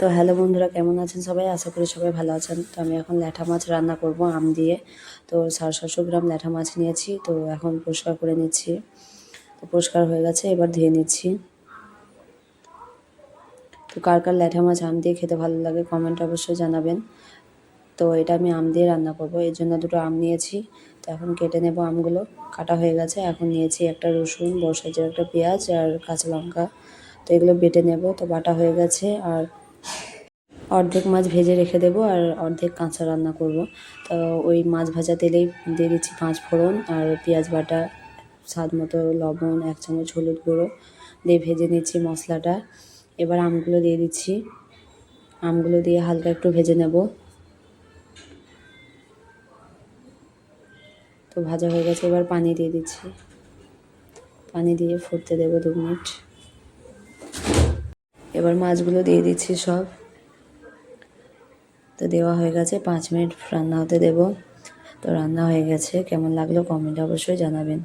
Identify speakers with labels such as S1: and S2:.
S1: তো হ্যালো বন্ধুরা, কেমন আছেন সবাই? আশা করি সবাই ভালো আছেন। তো আমি এখন ল্যাঠা মাছ রান্না করব আম দিয়ে। তো 750 গ্রাম ল্যাঠা মাছ নিয়েছি। তো এখন পরিষ্কার করে নিচ্ছি। তো পরিষ্কার হয়ে গেছে, এবার ধুয়ে নিচ্ছি। তো কার কার ল্যাঠা মাছ আম দিয়ে খেতে ভালো লাগে কমেন্টে অবশ্যই জানাবেন। তো এটা আমি আম দিয়ে রান্না করব, এর জন্য দুটো আম নিয়েছি। তো এখন কেটে নেব আমগুলো। কাটা হয়ে গেছে। এখন নিয়েছি একটা রসুন, বড় সাইজের একটা পেঁয়াজ আর কাঁচা লঙ্কা। তো এগুলো বেটে নেব। তো বাটা হয়ে গেছে। আর অর্ধেক মাছ ভেজে রেখে দেবো আর অর্ধেক কাঁচা রান্না করব। তো ওই মাছ ভাজা তেলেই দিয়ে দিচ্ছি 5 ফোড়ন আর পেঁয়াজ বাটা, স্বাদ মতো লবণ, 1 চামচ হলুদ গুঁড়ো দিয়ে ভেজে নিচ্ছি মশলাটা। এবার আমগুলো দিয়ে দিচ্ছি। আমগুলো দিয়ে হালকা একটু ভেজে নেব। তো ভাজা হয়ে গেছে, এবার পানি দিয়ে দিচ্ছি। পানি দিয়ে ফুটতে দেবো 2 মিনিট। এবার মাছগুলো দিয়ে দিচ্ছি সব। তো দেওয়া হয়ে গেছে, 5 মিনিট রান্না হতে দেব। তো রান্না হয়ে গেছে, কেমন লাগলো কমেন্টে অবশ্যই জানাবেন।